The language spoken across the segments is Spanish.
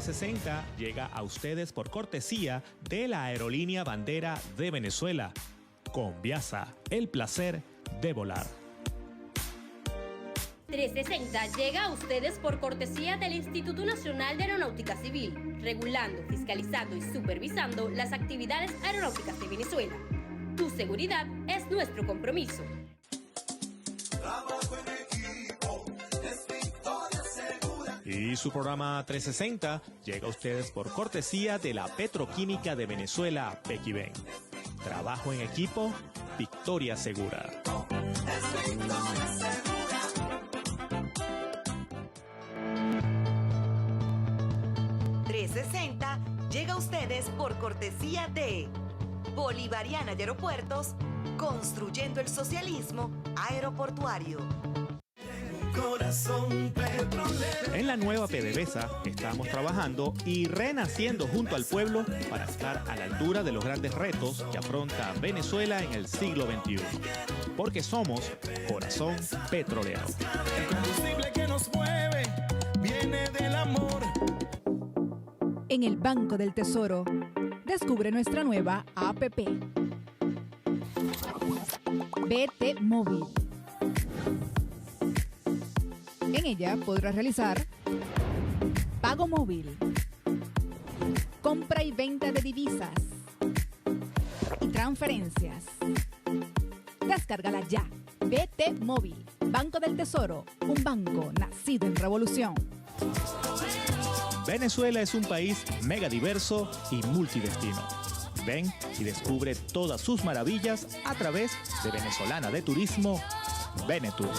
360 llega a ustedes por cortesía de la aerolínea bandera de Venezuela. Conviasa, el placer de volar. 360 llega a ustedes por cortesía del Instituto Nacional de Aeronáutica Civil, regulando, fiscalizando y supervisando las actividades aeronáuticas de Venezuela. Tu seguridad es nuestro compromiso. Trabajo en equipo, es victoria segura. Y su programa 360 llega a ustedes por cortesía de la Petroquímica de Venezuela, Pequiven. Trabajo en equipo, victoria segura. Es victoria segura. 360 llega a ustedes por cortesía de Bolivariana de Aeropuertos, construyendo el socialismo aeroportuario. Corazón petrolero. En la nueva PDVSA estamos trabajando y renaciendo junto al pueblo para estar a la altura de los grandes retos que afronta Venezuela en el siglo XXI. Porque somos Corazón Petrolero. El combustible que nos mueve viene del amor. En el Banco del Tesoro, descubre nuestra nueva APP. BT Móvil. En ella podrás realizar pago móvil, compra y venta de divisas y transferencias. Descárgala ya. BT Móvil, Banco del Tesoro, un banco nacido en revolución. Venezuela es un país mega diverso y multidestino. Ven y descubre todas sus maravillas a través de Venezolana de Turismo, Venetur.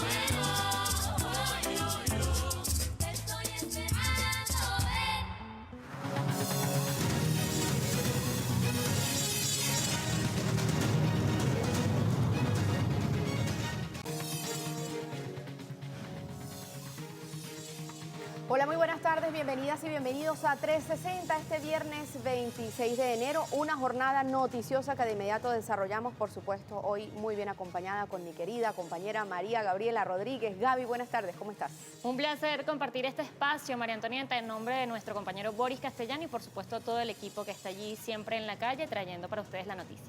Hola, muy buenas tardes, bienvenidas y bienvenidos a 360 este viernes 26 de enero, una jornada noticiosa que de inmediato desarrollamos, por supuesto, hoy muy bien acompañada con mi querida compañera María Gabriela Rodríguez. Gaby, buenas tardes, ¿cómo estás? Un placer compartir este espacio, María Antonieta, en nombre de nuestro compañero Boris Castellano y por supuesto todo el equipo que está allí siempre en la calle trayendo para ustedes la noticia.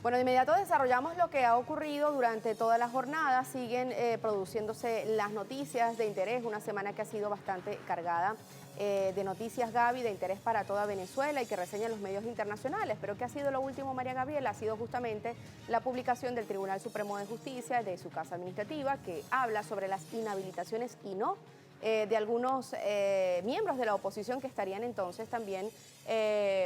Bueno, de inmediato desarrollamos lo que ha ocurrido durante toda la jornada. Siguen produciéndose las noticias de interés, una semana que ha sido bastante cargada de noticias, Gaby, de interés para toda Venezuela y que reseñan los medios internacionales. Pero ¿qué ha sido lo último, María Gabriela? Ha sido justamente la publicación del Tribunal Supremo de Justicia de su casa administrativa, que habla sobre las inhabilitaciones y no de algunos miembros de la oposición que estarían entonces también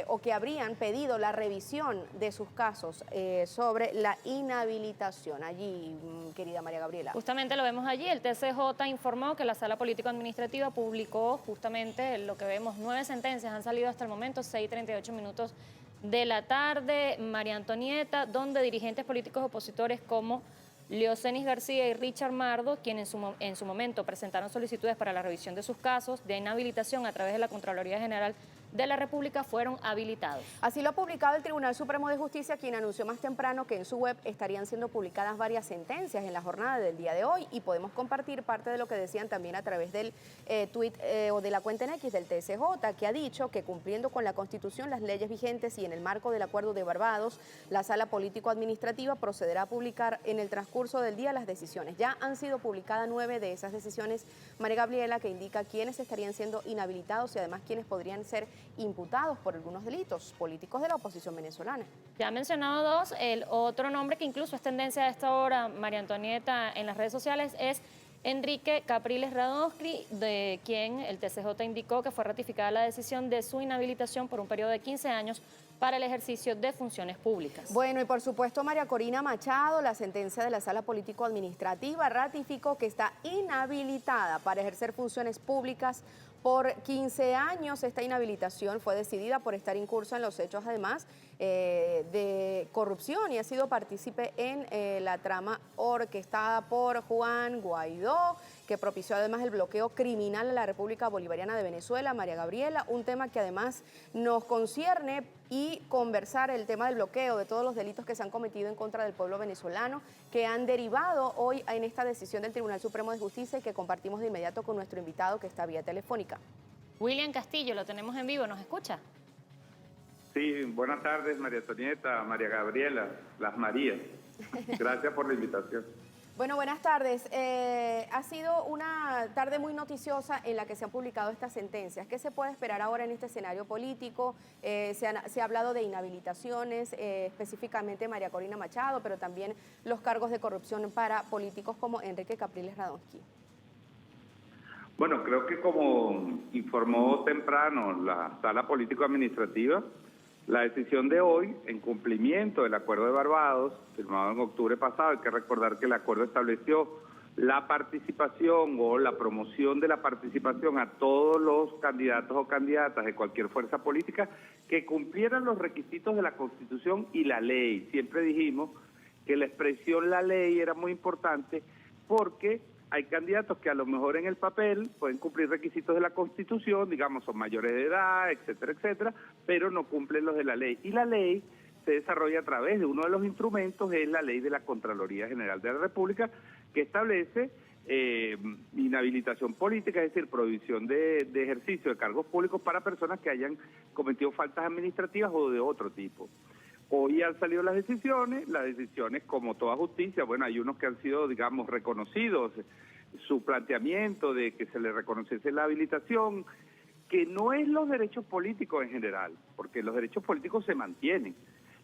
o que habrían pedido la revisión de sus casos sobre la inhabilitación. Allí, querida María Gabriela. Justamente lo vemos allí, el TCJ informó que la Sala Político-Administrativa publicó justamente lo que vemos, 9 sentencias han salido hasta el momento, 6:38 minutos de la tarde, María Antonieta, donde dirigentes políticos opositores como Leocenis García y Richard Mardo, quienes en su momento presentaron solicitudes para la revisión de sus casos de inhabilitación a través de la Contraloría General de la República, fueron habilitados. Así lo ha publicado el Tribunal Supremo de Justicia, quien anunció más temprano que en su web estarían siendo publicadas varias sentencias en la jornada del día de hoy, y podemos compartir parte de lo que decían también a través del tuit o de la cuenta en X del TCJ, que ha dicho que cumpliendo con la Constitución, las leyes vigentes y en el marco del Acuerdo de Barbados, la Sala Político-Administrativa procederá a publicar en el transcurso del día las decisiones. Ya han sido publicadas 9 de esas decisiones, María Gabriela, que indica quiénes estarían siendo inhabilitados y además quiénes podrían ser imputados por algunos delitos políticos de la oposición venezolana. Ya ha mencionado 2, el otro nombre que incluso es tendencia a esta hora, María Antonieta, en las redes sociales es Enrique Capriles Radonsky, de quien el TCJ indicó que fue ratificada la decisión de su inhabilitación por un periodo de 15 años para el ejercicio de funciones públicas. Bueno, y por supuesto María Corina Machado, la sentencia de la Sala Político-Administrativa ratificó que está inhabilitada para ejercer funciones públicas por 15 años. Esta inhabilitación fue decidida por estar incursa en los hechos, además, de corrupción, y ha sido partícipe en la trama orquestada por Juan Guaidó, que propició además el bloqueo criminal a la República Bolivariana de Venezuela. María Gabriela, un tema que además nos concierne, y conversar el tema del bloqueo de todos los delitos que se han cometido en contra del pueblo venezolano, que han derivado hoy en esta decisión del Tribunal Supremo de Justicia y que compartimos de inmediato con nuestro invitado que está vía telefónica. William Castillo, lo tenemos en vivo, ¿nos escucha? Sí, buenas tardes, María Antonieta, María Gabriela, las Marías. Gracias por la invitación. Bueno, buenas tardes. Ha sido una tarde muy noticiosa en la que se han publicado estas sentencias. ¿Qué se puede esperar ahora en este escenario político? Se ha hablado de inhabilitaciones, específicamente María Corina Machado, pero también los cargos de corrupción para políticos como Enrique Capriles Radonsky. Bueno, creo que como informó temprano la Sala Político-Administrativa, la decisión de hoy, en cumplimiento del Acuerdo de Barbados, firmado en octubre pasado, hay que recordar que el acuerdo estableció la participación o la promoción de la participación a todos los candidatos o candidatas de cualquier fuerza política que cumplieran los requisitos de la Constitución y la ley. Siempre dijimos que la expresión la ley era muy importante porque hay candidatos que a lo mejor en el papel pueden cumplir requisitos de la Constitución, digamos, son mayores de edad, etcétera, etcétera, pero no cumplen los de la ley. Y la ley se desarrolla a través de uno de los instrumentos, es la ley de la Contraloría General de la República, que establece inhabilitación política, es decir, prohibición de ejercicio de cargos públicos para personas que hayan cometido faltas administrativas o de otro tipo. Hoy han salido las decisiones como toda justicia, bueno, hay unos que han sido, digamos, reconocidos, su planteamiento de que se le reconociese la habilitación, que no es los derechos políticos en general, porque los derechos políticos se mantienen,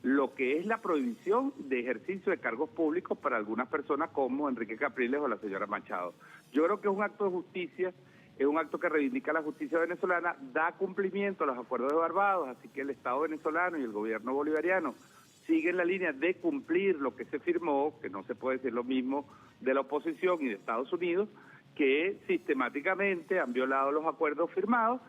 lo que es la prohibición de ejercicio de cargos públicos para algunas personas como Enrique Capriles o la señora Machado. Yo creo que es un acto de justicia, es un acto que reivindica la justicia venezolana, da cumplimiento a los acuerdos de Barbados, así que el Estado venezolano y el gobierno bolivariano siguen la línea de cumplir lo que se firmó, que no se puede decir lo mismo de la oposición y de Estados Unidos, que sistemáticamente han violado los acuerdos firmados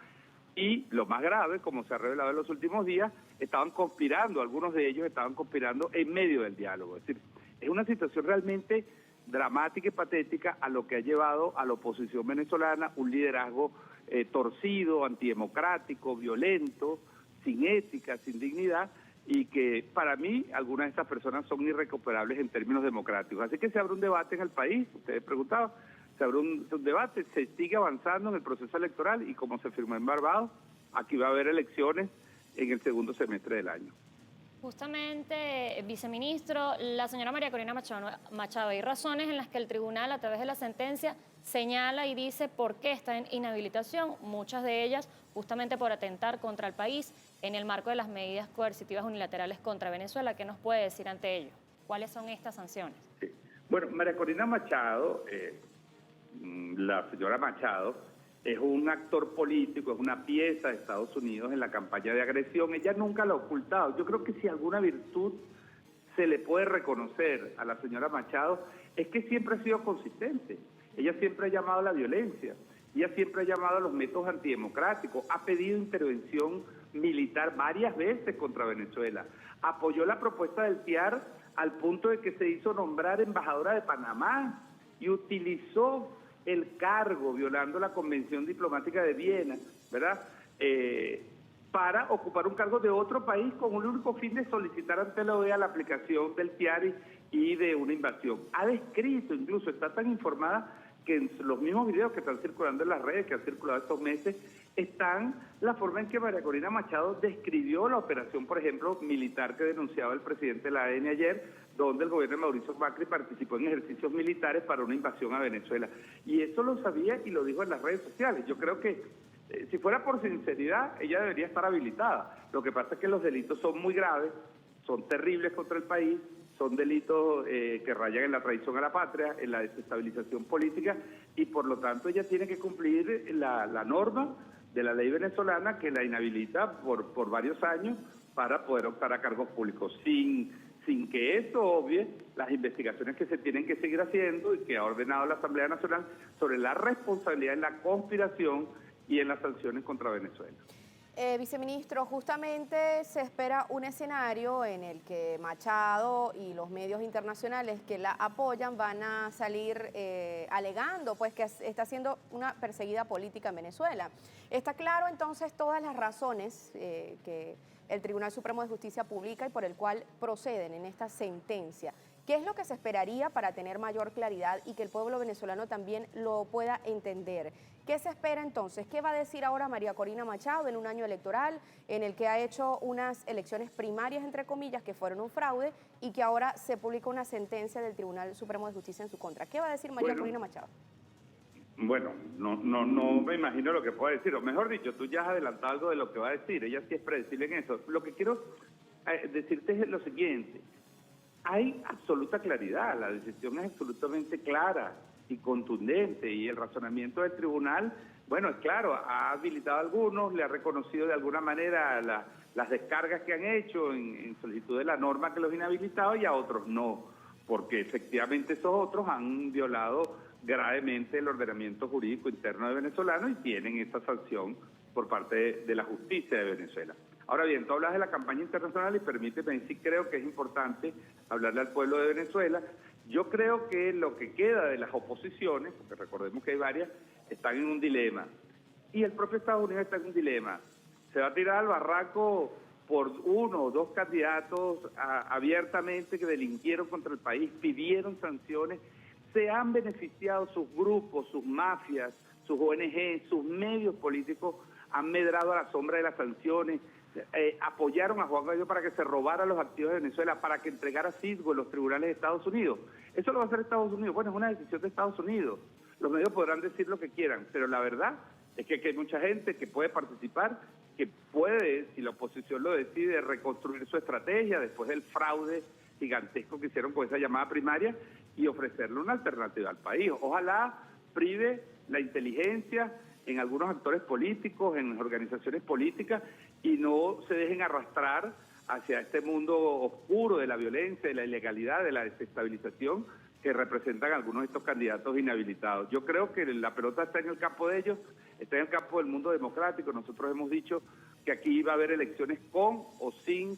y, lo más grave, como se ha revelado en los últimos días, estaban conspirando, algunos de ellos estaban conspirando en medio del diálogo. Es decir, es una situación realmente dramática y patética a lo que ha llevado a la oposición venezolana un liderazgo torcido, antidemocrático, violento, sin ética, sin dignidad, y que para mí algunas de estas personas son irrecuperables en términos democráticos. Así que se abre un debate en el país, ustedes preguntaban, se abre un debate, se sigue avanzando en el proceso electoral y como se firmó en Barbados, aquí va a haber elecciones en el segundo semestre del año. Justamente, viceministro, la señora María Corina Machado, hay razones en las que el tribunal, a través de la sentencia, señala y dice por qué está en inhabilitación, muchas de ellas justamente por atentar contra el país en el marco de las medidas coercitivas unilaterales contra Venezuela. ¿Qué nos puede decir ante ello? ¿Cuáles son estas sanciones? Sí. Bueno, María Corina Machado, la señora Machado, es un actor político, es una pieza de Estados Unidos en la campaña de agresión. Ella nunca lo ha ocultado. Yo creo que si alguna virtud se le puede reconocer a la señora Machado es que siempre ha sido consistente. Ella siempre ha llamado a la violencia, ella siempre ha llamado a los métodos antidemocráticos, ha pedido intervención militar varias veces contra Venezuela, apoyó la propuesta del TIAR al punto de que se hizo nombrar embajadora de Panamá y utilizó el cargo, violando la Convención Diplomática de Viena, ¿verdad?, para ocupar un cargo de otro país con un único fin de solicitar ante la OEA la aplicación del TIAR y de una invasión. Ha descrito, incluso está tan informada que en los mismos videos que están circulando en las redes, que han circulado estos meses, están la forma en que María Corina Machado describió la operación, por ejemplo, militar que denunciaba el presidente de la ADN ayer, donde el gobierno de Mauricio Macri participó en ejercicios militares para una invasión a Venezuela. Y eso lo sabía y lo dijo en las redes sociales. Yo creo que si fuera por sinceridad, ella debería estar habilitada. Lo que pasa es que los delitos son muy graves, son terribles contra el país, son delitos que rayan en la traición a la patria, en la desestabilización política, y por lo tanto ella tiene que cumplir la norma de la ley venezolana que la inhabilita por varios años para poder optar a cargos públicos, sin que eso obvie las investigaciones que se tienen que seguir haciendo y que ha ordenado la Asamblea Nacional sobre la responsabilidad en la conspiración y en las sanciones contra Venezuela. Viceministro, justamente se espera un escenario en el que Machado y los medios internacionales que la apoyan van a salir alegando pues que está siendo una perseguida política en Venezuela. Está claro entonces todas las razones que el Tribunal Supremo de Justicia publica y por el cual proceden en esta sentencia. ¿Qué es lo que se esperaría para tener mayor claridad y que el pueblo venezolano también lo pueda entender? ¿Qué se espera entonces? ¿Qué va a decir ahora María Corina Machado en un año electoral en el que ha hecho unas elecciones primarias, entre comillas, que fueron un fraude y que ahora se publica una sentencia del Tribunal Supremo de Justicia en su contra? ¿Qué va a decir María Corina Machado? Bueno, no me imagino lo que puede decir, o mejor dicho, tú ya has adelantado algo de lo que va a decir, ella sí es predecible en eso. Lo que quiero decirte es lo siguiente: hay absoluta claridad, la decisión es absolutamente clara y contundente, y el razonamiento del tribunal, bueno, es claro, ha habilitado a algunos, le ha reconocido de alguna manera las descargas que han hecho en solicitud de la norma que los ha inhabilitado, y a otros no, porque efectivamente esos otros han violado gravemente el ordenamiento jurídico interno de venezolano y tienen esa sanción por parte de la justicia de Venezuela. Ahora bien, tú hablas de la campaña internacional y permíteme, sí creo que es importante hablarle al pueblo de Venezuela. Yo creo que lo que queda de las oposiciones, porque recordemos que hay varias, están en un dilema. Y el propio Estados Unidos está en un dilema. Se va a tirar al barranco por uno o dos candidatos abiertamente que delinquieron contra el país, pidieron sanciones, se han beneficiado sus grupos, sus mafias, sus ONG, sus medios políticos han medrado a la sombra de las sanciones, apoyaron a Juan Guaidó para que se robara los activos de Venezuela, para que entregara Citgo en los tribunales de Estados Unidos. Eso lo va a hacer Estados Unidos. Bueno, es una decisión de Estados Unidos. Los medios podrán decir lo que quieran, pero la verdad es que hay mucha gente que puede participar, que puede, si la oposición lo decide, reconstruir su estrategia después del fraude gigantesco que hicieron con esa llamada primaria y ofrecerle una alternativa al país. Ojalá prive la inteligencia en algunos actores políticos, en las organizaciones políticas, y no se dejen arrastrar hacia este mundo oscuro de la violencia, de la ilegalidad, de la desestabilización que representan algunos de estos candidatos inhabilitados. Yo creo que la pelota está en el campo de ellos, está en el campo del mundo democrático. Nosotros hemos dicho que aquí va a haber elecciones con o sin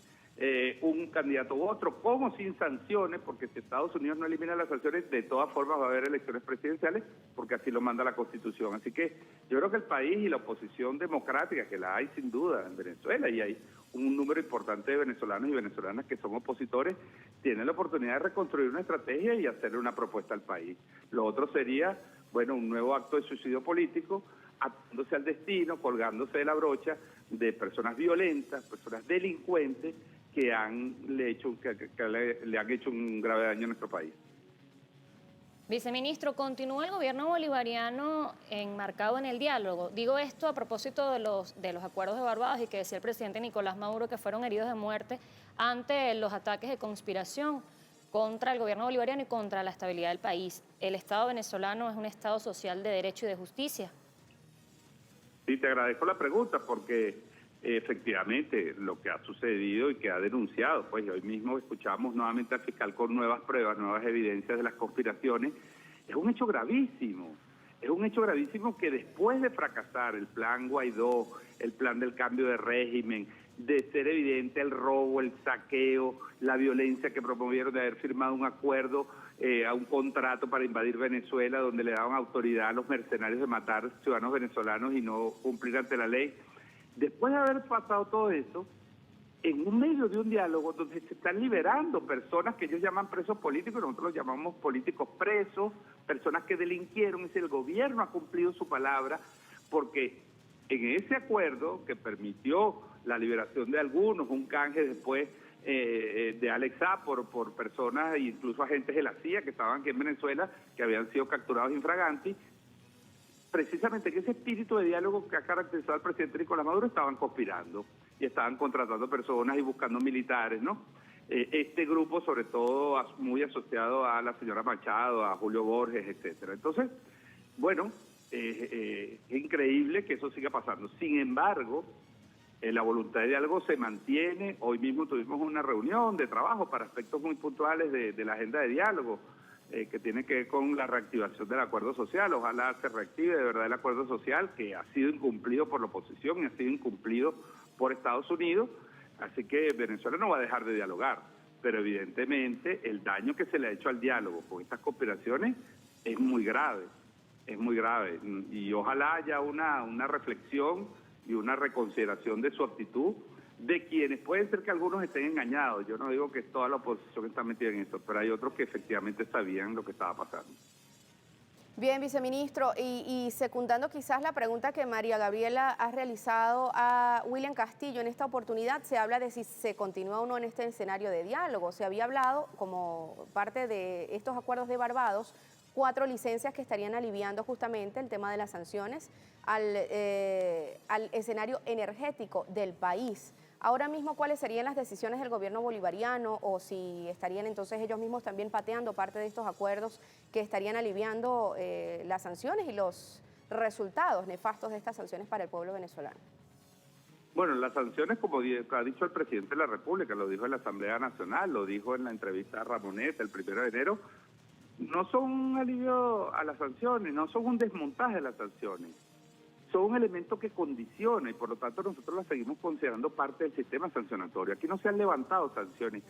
un candidato u otro, con o sin sanciones, porque si Estados Unidos no elimina las sanciones, de todas formas va a haber elecciones presidenciales, porque así lo manda la Constitución. Así que yo creo que el país y la oposición democrática, que la hay sin duda en Venezuela, y hay un número importante de venezolanos y venezolanas que son opositores, tienen la oportunidad de reconstruir una estrategia y hacerle una propuesta al país. Lo otro sería, bueno, un nuevo acto de suicidio político, atándose al destino, colgándose de la brocha de personas violentas, personas delincuentes, que le han hecho un grave daño a nuestro país. Viceministro, ¿continúa el gobierno bolivariano enmarcado en el diálogo? Digo esto a propósito de los acuerdos de Barbados y que decía el presidente Nicolás Maduro que fueron heridos de muerte ante los ataques de conspiración contra el gobierno bolivariano y contra la estabilidad del país. ¿El Estado venezolano es un Estado social de derecho y de justicia? Sí, te agradezco la pregunta porque efectivamente lo que ha sucedido y que ha denunciado, pues hoy mismo escuchamos nuevamente al fiscal con nuevas pruebas, nuevas evidencias de las conspiraciones, es un hecho gravísimo. Es un hecho gravísimo que después de fracasar el plan Guaidó, el plan del cambio de régimen, de ser evidente el robo, el saqueo, la violencia que promovieron de haber firmado un acuerdo, a un contrato para invadir Venezuela, donde le daban autoridad a los mercenarios de matar ciudadanos venezolanos y no cumplir ante la ley. Después de haber pasado todo eso, en un medio de un diálogo donde se están liberando personas que ellos llaman presos políticos, nosotros los llamamos políticos presos, personas que delinquieron, es decir, el gobierno ha cumplido su palabra, porque en ese acuerdo que permitió la liberación de algunos, un canje después de Alex Saab por personas e incluso agentes de la CIA que estaban aquí en Venezuela, que habían sido capturados infraganti, precisamente que ese espíritu de diálogo que ha caracterizado al presidente Nicolás Maduro estaban conspirando y estaban contratando personas y buscando militares, ¿no? Este grupo, sobre todo, muy asociado a la señora Machado, a Julio Borges, etcétera. Entonces, bueno, es increíble que eso siga pasando. Sin embargo, la voluntad de diálogo se mantiene. Hoy mismo tuvimos una reunión de trabajo para aspectos muy puntuales de la agenda de diálogo, que tiene que ver con la reactivación del acuerdo social. Ojalá se reactive de verdad el acuerdo social, que ha sido incumplido por la oposición y ha sido incumplido por Estados Unidos. Así que Venezuela no va a dejar de dialogar, pero evidentemente el daño que se le ha hecho al diálogo con estas conspiraciones es muy grave, y ojalá haya una reflexión y una reconsideración de su actitud de quienes pueden ser que algunos estén engañados. Yo no digo que toda la oposición está metida en esto, pero hay otros que efectivamente sabían lo que estaba pasando. Bien, viceministro, y secundando quizás la pregunta que María Gabriela ha realizado a William Castillo en esta oportunidad, se habla de si se continúa o no en este escenario de diálogo. Se había hablado, como parte de estos acuerdos de Barbados, 4 licencias que estarían aliviando justamente el tema de las sanciones al escenario energético del país. Ahora mismo, ¿cuáles serían las decisiones del gobierno bolivariano o si estarían entonces ellos mismos también pateando parte de estos acuerdos que estarían aliviando las sanciones y los resultados nefastos de estas sanciones para el pueblo venezolano? Bueno, las sanciones, como ha dicho el presidente de la República, lo dijo en la Asamblea Nacional, lo dijo en la entrevista a Ramonet el 1 de enero, no son un alivio a las sanciones, no son un desmontaje de las sanciones. Son un elemento que condiciona y por lo tanto nosotros las seguimos considerando parte del sistema sancionatorio. Aquí no se han levantado sanciones.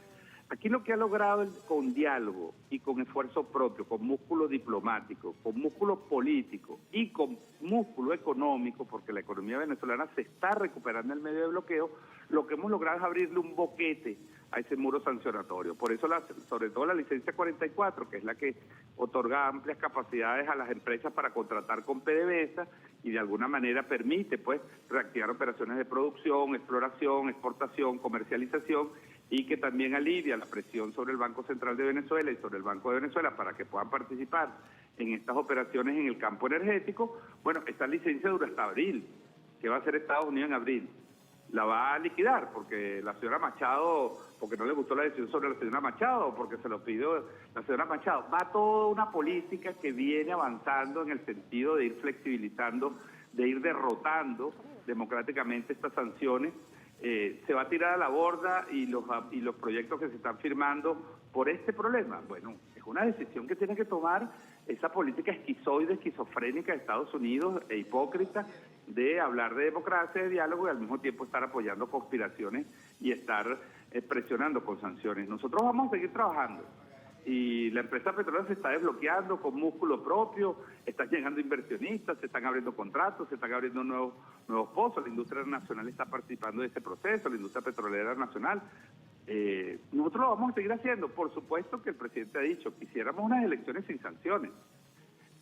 Aquí lo que ha logrado con diálogo y con esfuerzo propio, con músculo diplomático, con músculo político y con músculo económico, porque la economía venezolana se está recuperando en medio de bloqueo, lo que hemos logrado es abrirle un boquete a ese muro sancionatorio. Por eso, sobre todo la licencia 44, que es la que otorga amplias capacidades a las empresas para contratar con PDVSA y de alguna manera permite pues reactivar operaciones de producción, exploración, exportación, comercialización, y que también alivia la presión sobre el Banco Central de Venezuela y sobre el Banco de Venezuela para que puedan participar en estas operaciones en el campo energético. Bueno, esta licencia dura hasta abril. ¿Qué va a hacer Estados Unidos en abril? La va a liquidar porque la señora Machado, porque no le gustó la decisión sobre la señora Machado, porque se lo pidió la señora Machado. Va toda una política que viene avanzando en el sentido de ir flexibilizando, de ir derrotando democráticamente estas sanciones. Se va a tirar a la borda y los proyectos que se están firmando por este problema. Bueno, es una decisión que tiene que tomar esa política esquizoide, esquizofrénica de Estados Unidos e hipócrita de hablar de democracia, de diálogo y al mismo tiempo estar apoyando conspiraciones y estar presionando con sanciones. Nosotros vamos a seguir trabajando y la empresa petrolera se está desbloqueando con músculo propio, están llegando inversionistas, se están abriendo contratos, se están abriendo nuevos pozos, la industria nacional está participando de este proceso, la industria petrolera nacional. Nosotros lo vamos a seguir haciendo. Por supuesto que el presidente ha dicho, quisiéramos unas elecciones sin sanciones,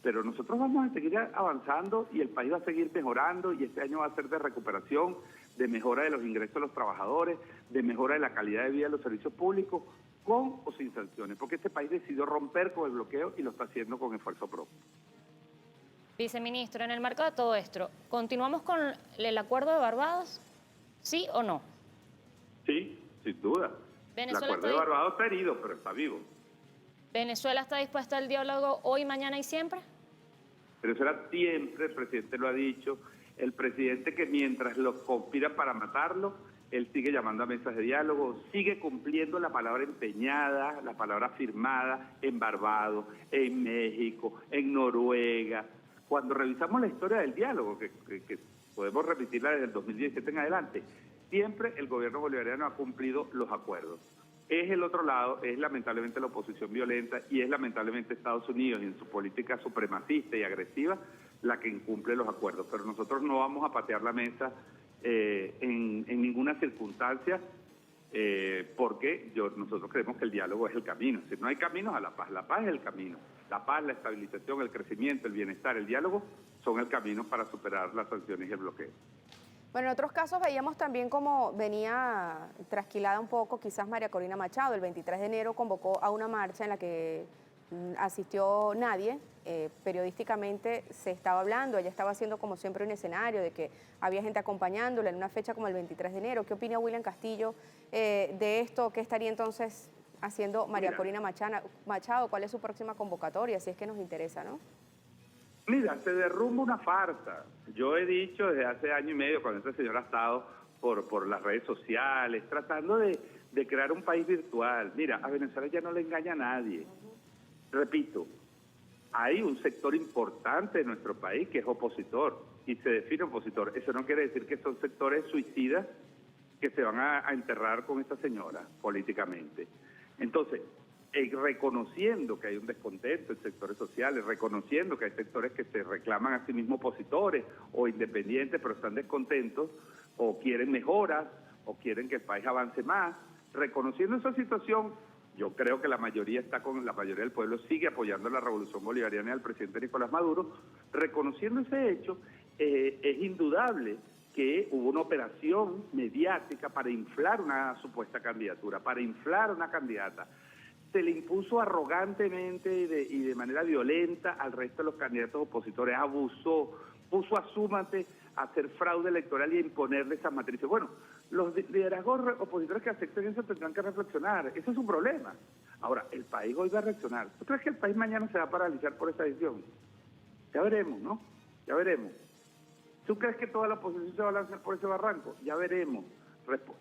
pero nosotros vamos a seguir avanzando y el país va a seguir mejorando y este año va a ser de recuperación, de mejora de los ingresos de los trabajadores, de mejora de la calidad de vida de los servicios públicos, con o sin sanciones, porque este país decidió romper con el bloqueo y lo está haciendo con esfuerzo propio. Viceministro, en el marco de todo esto, ¿continuamos con el acuerdo de Barbados? ¿Sí o no? Sí, sin duda. El acuerdo de Barbados está herido, pero está vivo. ¿Venezuela está dispuesta al diálogo hoy, mañana y siempre? Venezuela siempre, el presidente lo ha dicho, el presidente que mientras los conspira para matarlo, él sigue llamando a mesas de diálogo, sigue cumpliendo la palabra empeñada, la palabra firmada en Barbados, en México, en Noruega. Cuando revisamos la historia del diálogo, que podemos repetirla desde el 2017 en adelante, siempre el gobierno bolivariano ha cumplido los acuerdos. Es el otro lado, es lamentablemente la oposición violenta y es lamentablemente Estados Unidos en su política supremacista y agresiva la que incumple los acuerdos. Pero nosotros no vamos a patear la mesa en ninguna circunstancia porque nosotros creemos que el diálogo es el camino. Si no hay caminos a la paz es el camino. La paz, la estabilización, el crecimiento, el bienestar, el diálogo son el camino para superar las sanciones y el bloqueo. Bueno, en otros casos veíamos también cómo venía trasquilada un poco quizás María Corina Machado. El 23 de enero convocó a una marcha en la que asistió nadie. Periodísticamente se estaba hablando, ella estaba haciendo como siempre un escenario de que había gente acompañándola en una fecha como el 23 de enero. ¿Qué opina William Castillo de esto? ¿Qué estaría entonces haciendo María Corina Machado? ¿Cuál es su próxima convocatoria? Si es que nos interesa, ¿no? Mira, se derrumba una farsa. Yo he dicho desde hace año y medio, cuando este señor ha estado por las redes sociales, tratando de crear un país virtual. Mira, a Venezuela ya no le engaña a nadie. Repito, hay un sector importante de nuestro país que es opositor y se define opositor. Eso no quiere decir que son sectores suicidas que se van a enterrar con esta señora políticamente. Entonces, reconociendo que hay un descontento en sectores sociales, reconociendo que hay sectores que se reclaman a sí mismos opositores o independientes pero están descontentos o quieren mejoras o quieren que el país avance más. Reconociendo esa situación, yo creo que la mayoría del pueblo sigue apoyando la revolución bolivariana y al presidente Nicolás Maduro. Reconociendo ese hecho, es indudable que hubo una operación mediática para inflar una supuesta candidatura, para inflar una candidata. Se le impuso arrogantemente y de manera violenta al resto de los candidatos opositores, abusó, puso a Súmate a hacer fraude electoral y a imponerle esas matrices. Bueno, los liderazgos opositores que acepten eso tendrán que reflexionar, ese es un problema. Ahora, el país hoy va a reaccionar. ¿Tú crees que el país mañana se va a paralizar por esa decisión? Ya veremos, ¿no? Ya veremos. ¿Tú crees que toda la oposición se va a lanzar por ese barranco? Ya veremos.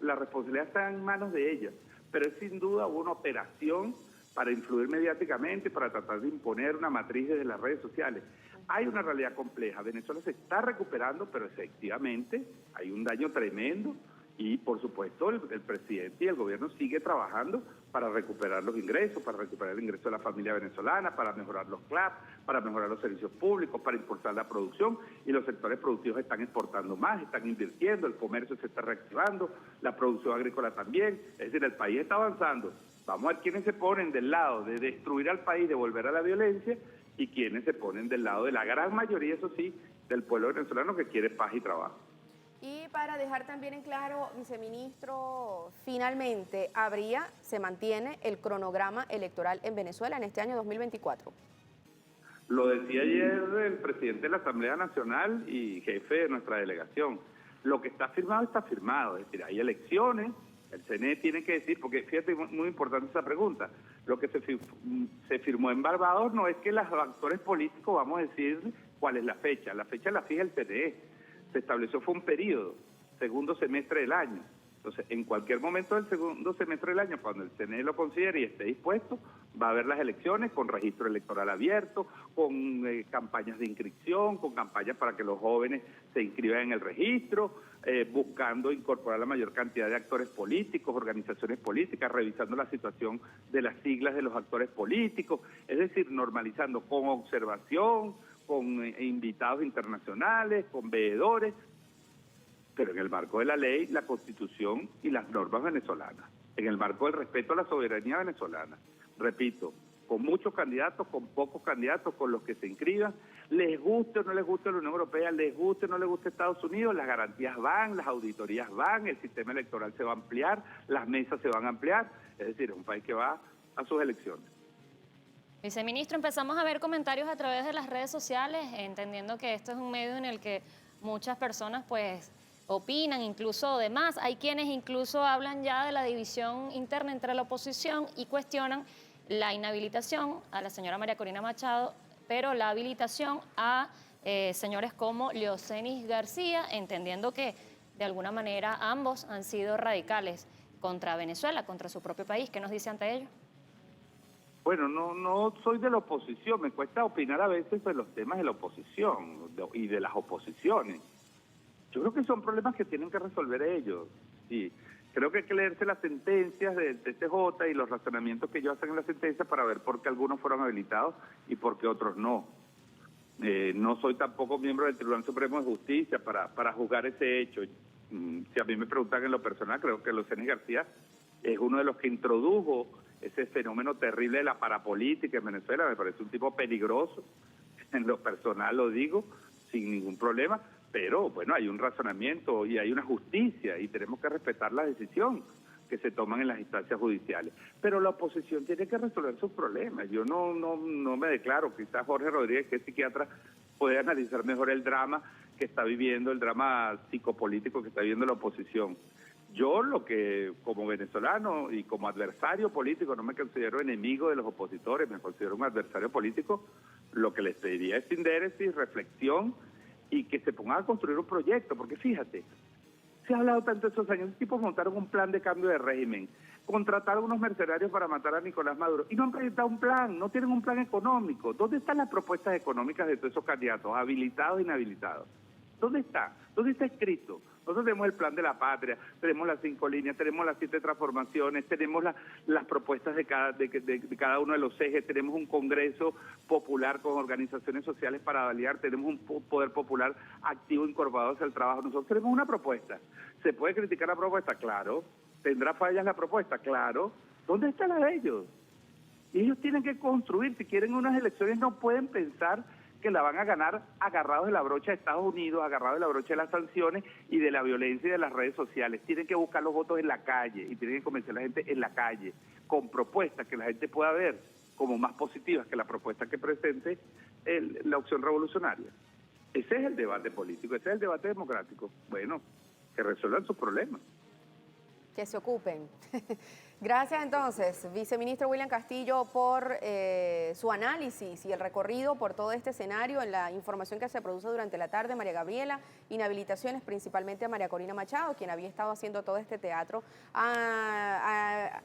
La responsabilidad está en manos de ella, pero es sin duda una operación para influir mediáticamente, para tratar de imponer una matriz desde las redes sociales. Hay una realidad compleja. Venezuela se está recuperando, pero efectivamente hay un daño tremendo y, por supuesto, el presidente y el gobierno sigue trabajando para recuperar los ingresos, para recuperar el ingreso de la familia venezolana, para mejorar los CLAP, para mejorar los servicios públicos, para impulsar la producción, y los sectores productivos están exportando más, están invirtiendo, el comercio se está reactivando, la producción agrícola también, es decir, el país está avanzando. Vamos a ver quiénes se ponen del lado de destruir al país, de volver a la violencia, y quiénes se ponen del lado de la gran mayoría, eso sí, del pueblo venezolano que quiere paz y trabajo. Y para dejar también en claro, viceministro, finalmente se mantiene el cronograma electoral en Venezuela en este año 2024. Lo decía ayer el presidente de la Asamblea Nacional y jefe de nuestra delegación. Lo que está firmado, es decir, hay elecciones, el CNE tiene que decir, porque fíjate, muy importante esa pregunta, lo que se firmó en Barbados no es que los actores políticos vamos a decir cuál es la fecha la fija el CNE. Se estableció fue un periodo, segundo semestre del año. Entonces, en cualquier momento del segundo semestre del año, cuando el CNE lo considere y esté dispuesto, va a haber las elecciones con registro electoral abierto, con campañas de inscripción, con campañas para que los jóvenes se inscriban en el registro, buscando incorporar la mayor cantidad de actores políticos, organizaciones políticas, revisando la situación de las siglas de los actores políticos, es decir, normalizando con observación, con invitados internacionales, con veedores, pero en el marco de la ley, la Constitución y las normas venezolanas, en el marco del respeto a la soberanía venezolana. Repito, con muchos candidatos, con pocos candidatos, con los que se inscriban, les guste o no les guste la Unión Europea, les guste o no les guste Estados Unidos, las garantías van, las auditorías van, el sistema electoral se va a ampliar, las mesas se van a ampliar, es decir, es un país que va a sus elecciones. Viceministro, empezamos a ver comentarios a través de las redes sociales, entendiendo que esto es un medio en el que muchas personas pues opinan, incluso demás. Hay quienes incluso hablan ya de la división interna entre la oposición y cuestionan la inhabilitación a la señora María Corina Machado, pero la habilitación a señores como Leocenis García, entendiendo que de alguna manera ambos han sido radicales contra Venezuela, contra su propio país. ¿Qué nos dice ante ello? Bueno, no soy de la oposición, me cuesta opinar a veces de los temas de la oposición y de las oposiciones. Yo creo que son problemas que tienen que resolver ellos. Sí, creo que hay que leerse las sentencias del TCJ y los razonamientos que ellos hacen en las sentencias para ver por qué algunos fueron habilitados y por qué otros no. No soy tampoco miembro del Tribunal Supremo de Justicia para juzgar ese hecho. Si a mí me preguntan en lo personal, creo que Leocenis García es uno de los que introdujo ese fenómeno terrible de la parapolítica en Venezuela. Me parece un tipo peligroso, en lo personal lo digo, sin ningún problema, pero bueno, hay un razonamiento y hay una justicia y tenemos que respetar la decisión que se toman en las instancias judiciales. Pero la oposición tiene que resolver sus problemas. Yo no me declaro, quizás Jorge Rodríguez, que es psiquiatra, puede analizar mejor el drama que está viviendo, el drama psicopolítico que está viviendo la oposición. Yo lo que, como venezolano y como adversario político, no me considero enemigo de los opositores, me considero un adversario político, lo que les pediría es sindéresis, reflexión y que se pongan a construir un proyecto, porque fíjate, se ha hablado tanto estos años, los tipos montaron un plan de cambio de régimen, contrataron unos mercenarios para matar a Nicolás Maduro y no han presentado un plan, no tienen un plan económico. ¿Dónde están las propuestas económicas de todos esos candidatos, habilitados e inhabilitados? ¿Dónde está? ¿Dónde está escrito? Nosotros tenemos el plan de la patria, tenemos las 5 líneas, tenemos las 7 transformaciones, tenemos las propuestas de cada uno de los ejes, tenemos un congreso popular con organizaciones sociales para validar, tenemos un poder popular activo incorporado hacia el trabajo. Nosotros tenemos una propuesta. ¿Se puede criticar la propuesta? Claro. ¿Tendrá fallas la propuesta? Claro. ¿Dónde está la de ellos? Ellos tienen que construir. Si quieren unas elecciones, no pueden pensar que la van a ganar agarrados de la brocha de Estados Unidos, agarrados de la brocha de las sanciones y de la violencia y de las redes sociales. Tienen que buscar los votos en la calle y tienen que convencer a la gente en la calle, con propuestas que la gente pueda ver como más positivas que la propuesta que presente la opción revolucionaria. Ese es el debate político, ese es el debate democrático. Bueno, que resuelvan sus problemas. Que se ocupen. Gracias entonces, viceministro William Castillo, por su análisis y el recorrido por todo este escenario en la información que se produce durante la tarde. María Gabriela, inhabilitaciones principalmente a María Corina Machado, quien había estado haciendo todo este teatro a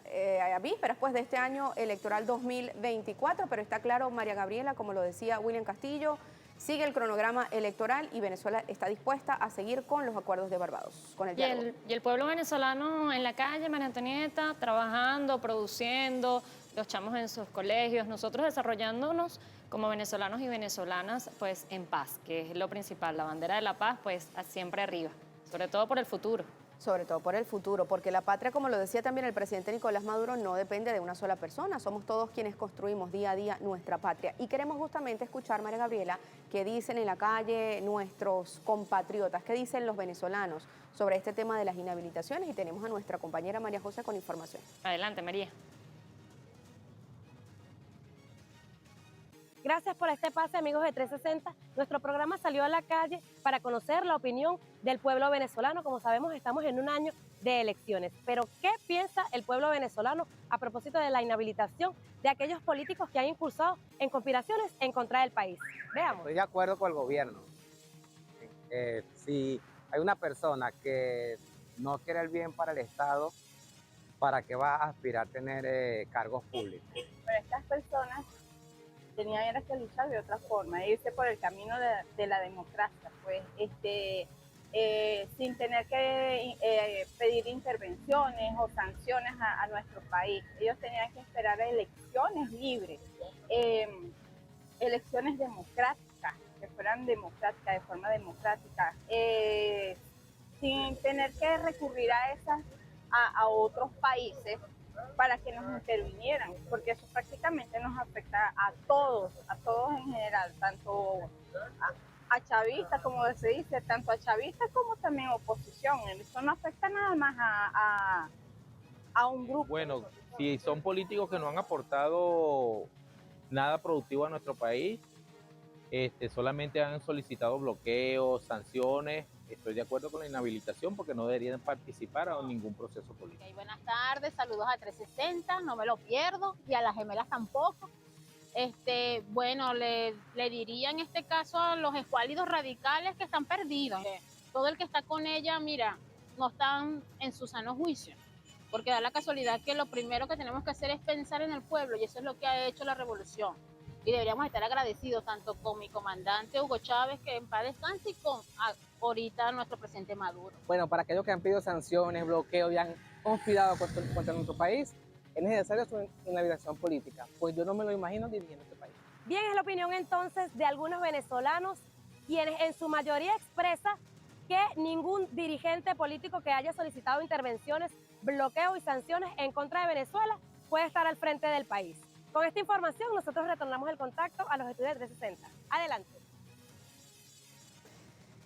vísperas pues, de este año electoral 2024, pero está claro, María Gabriela, como lo decía William Castillo, sigue el cronograma electoral y Venezuela está dispuesta a seguir con los acuerdos de Barbados, con el diálogo. Y el pueblo venezolano en la calle, María Antonieta, trabajando, produciendo, los chamos en sus colegios, nosotros desarrollándonos como venezolanos y venezolanas, pues en paz, que es lo principal, la bandera de la paz, pues siempre arriba, sobre todo por el futuro. Sobre todo por el futuro, porque la patria, como lo decía también el presidente Nicolás Maduro, no depende de una sola persona. Somos todos quienes construimos día a día nuestra patria. Y queremos justamente escuchar, María Gabriela, qué dicen en la calle nuestros compatriotas, qué dicen los venezolanos sobre este tema de las inhabilitaciones. Y tenemos a nuestra compañera María José con información. Adelante, María. Gracias por este pase, amigos de 360. Nuestro programa salió a la calle para conocer la opinión del pueblo venezolano. Como sabemos, estamos en un año de elecciones. Pero, ¿qué piensa el pueblo venezolano a propósito de la inhabilitación de aquellos políticos que han impulsado en conspiraciones en contra del país? Veamos. Estoy de acuerdo con el gobierno. Si hay una persona que no quiere el bien para el Estado, ¿para qué va a aspirar a tener cargos públicos? Pero estas personas tenían que luchar de otra forma, irse por el camino de la democracia, pues, sin tener que pedir intervenciones o sanciones a nuestro país. Ellos tenían que esperar a elecciones libres, elecciones democráticas, que fueran democráticas, de forma democrática, sin tener que recurrir a otros países para que nos intervinieran, porque eso prácticamente nos afecta a todos en general, tanto a chavistas, como se dice, tanto a chavistas como también a oposición. Eso no afecta nada más a un grupo. Bueno, si son políticos que no han aportado nada productivo a nuestro país, solamente han solicitado bloqueos, sanciones. Estoy de acuerdo con la inhabilitación porque no deberían participar en ningún proceso político. Okay, buenas tardes, saludos a 360, no me lo pierdo, y a las gemelas tampoco. Bueno, le diría en este caso a los escuálidos radicales que están perdidos. Todo el que está con ella, mira, no están en su sano juicio, porque da la casualidad que lo primero que tenemos que hacer es pensar en el pueblo, y eso es lo que ha hecho la revolución. Y deberíamos estar agradecidos tanto con mi comandante Hugo Chávez, que en paz descanse, y con ahorita nuestro presidente Maduro. Bueno, para aquellos que han pedido sanciones, bloqueos y han conspirado contra nuestro país, es necesaria su inhabilitación política, pues yo no me lo imagino dirigiendo este país. Bien, es la opinión entonces de algunos venezolanos, quienes en su mayoría expresa que ningún dirigente político que haya solicitado intervenciones, bloqueos y sanciones en contra de Venezuela puede estar al frente del país. Con esta información nosotros retornamos el contacto a los estudios de 360. Adelante.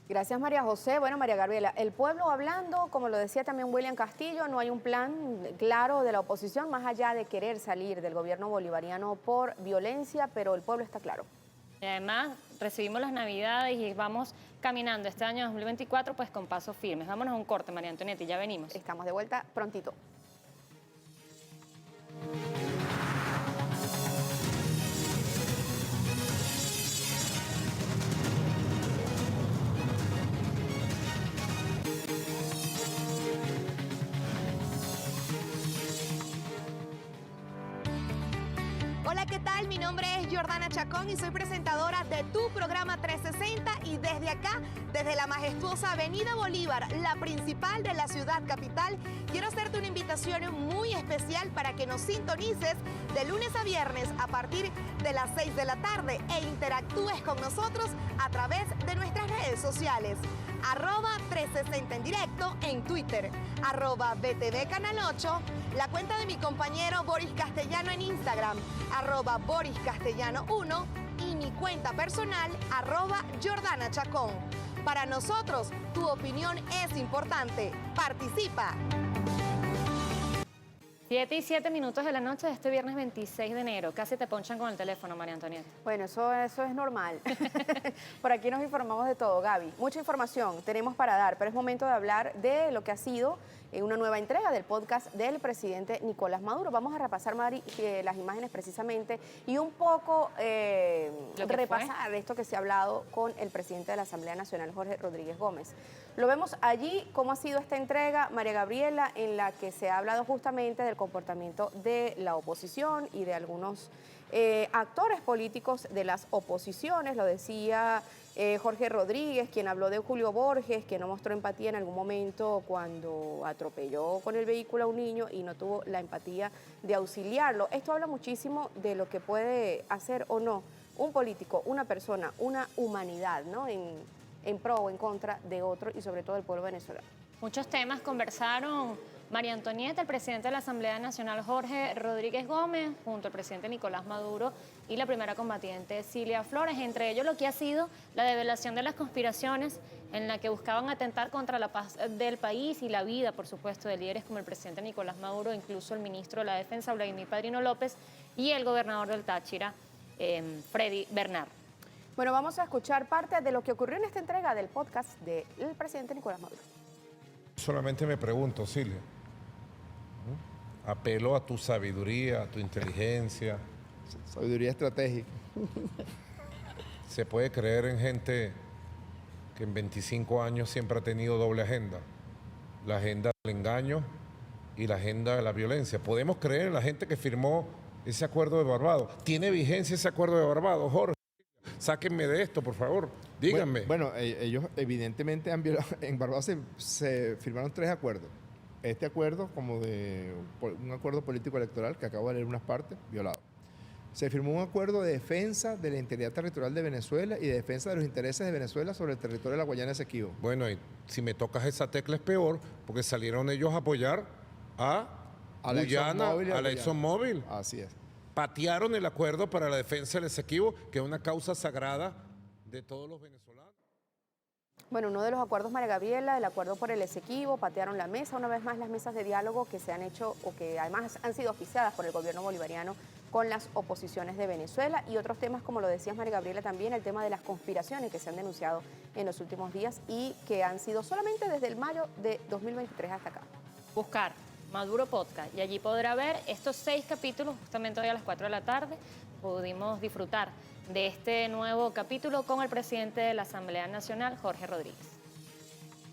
Gracias, María José. Bueno, María Gabriela, el pueblo hablando, como lo decía también William Castillo, no hay un plan claro de la oposición más allá de querer salir del gobierno bolivariano por violencia, pero el pueblo está claro. Y además recibimos las Navidades y vamos caminando este año 2024 pues con pasos firmes. Vámonos a un corte, María Antonieta, y ya venimos. Estamos de vuelta prontito. Hola, ¿qué tal? Mi nombre es Jordana Chacón y soy presentadora de tu programa 360 y desde acá, desde la majestuosa Avenida Bolívar, la principal de la ciudad capital, quiero hacerte una invitación muy especial para que nos sintonices de lunes a viernes a partir de las 6 de la tarde e interactúes con nosotros a través de nuestras redes sociales. @360 en directo en Twitter, @BTV Canal 8, la cuenta de mi compañero Boris Castellano en Instagram, @BorisCastellano1 y mi cuenta personal, @Jordana Chacón. Para nosotros, tu opinión es importante. Participa. 7:07 de la noche de este viernes 26 de enero. Casi te ponchan con el teléfono, María Antonieta. Bueno, eso es normal. Por aquí nos informamos de todo, Gaby. Mucha información tenemos para dar, pero es momento de hablar de lo que ha sido una nueva entrega del podcast del presidente Nicolás Maduro. Vamos a repasar, Mari, las imágenes precisamente y un poco repasar esto que se ha hablado con el presidente de la Asamblea Nacional, Jorge Rodríguez Gómez. Lo vemos allí, cómo ha sido esta entrega, María Gabriela, en la que se ha hablado justamente del comportamiento de la oposición y de algunos actores políticos de las oposiciones. Lo decía Jorge Rodríguez, quien habló de Julio Borges, que no mostró empatía en algún momento cuando atropelló con el vehículo a un niño y no tuvo la empatía de auxiliarlo. Esto habla muchísimo de lo que puede hacer o no un político, una persona, una humanidad, ¿no? En pro o en contra de otro y sobre todo del pueblo venezolano. Muchos temas conversaron María Antonieta, el presidente de la Asamblea Nacional, Jorge Rodríguez Gómez, junto al presidente Nicolás Maduro y la primera combatiente, Cilia Flores. Entre ellos, lo que ha sido la develación de las conspiraciones en la que buscaban atentar contra la paz del país y la vida, por supuesto, de líderes como el presidente Nicolás Maduro, incluso el ministro de la Defensa, Vladimir Padrino López, y el gobernador del Táchira, Freddy Bernard. Bueno, vamos a escuchar parte de lo que ocurrió en esta entrega del podcast del presidente Nicolás Maduro. Solamente me pregunto, Cilia, apelo a tu sabiduría, a tu inteligencia. Sabiduría estratégica. ¿Se puede creer en gente que en 25 años siempre ha tenido doble agenda? La agenda del engaño y la agenda de la violencia. ¿Podemos creer en la gente que firmó ese acuerdo de Barbados? ¿Tiene vigencia ese acuerdo de Barbados, Jorge? Sáquenme de esto, por favor. Díganme. Bueno, ellos evidentemente han violado. En Barbados se firmaron 3 acuerdos. Este acuerdo, como de un acuerdo político electoral, que acabo de leer unas partes, violado. Se firmó un acuerdo de defensa de la integridad territorial de Venezuela y de defensa de los intereses de Venezuela sobre el territorio de la Guayana Esequibo. Bueno, y si me tocas esa tecla es peor, porque salieron ellos a apoyar a Guyana, a la ExxonMobil. Así es. Patearon el acuerdo para la defensa del Esequibo, que es una causa sagrada de todos los venezolanos. Bueno, uno de los acuerdos, María Gabriela, el acuerdo por el Esequibo, patearon la mesa, una vez más las mesas de diálogo que se han hecho o que además han sido oficiadas por el gobierno bolivariano con las oposiciones de Venezuela y otros temas, como lo decías, María Gabriela, también el tema de las conspiraciones que se han denunciado en los últimos días y que han sido solamente desde el mayo de 2023 hasta acá. Buscar Maduro Podcast y allí podrá ver estos 6 capítulos. Justamente hoy a las 4 de la tarde pudimos disfrutar de este nuevo capítulo con el presidente de la Asamblea Nacional, Jorge Rodríguez.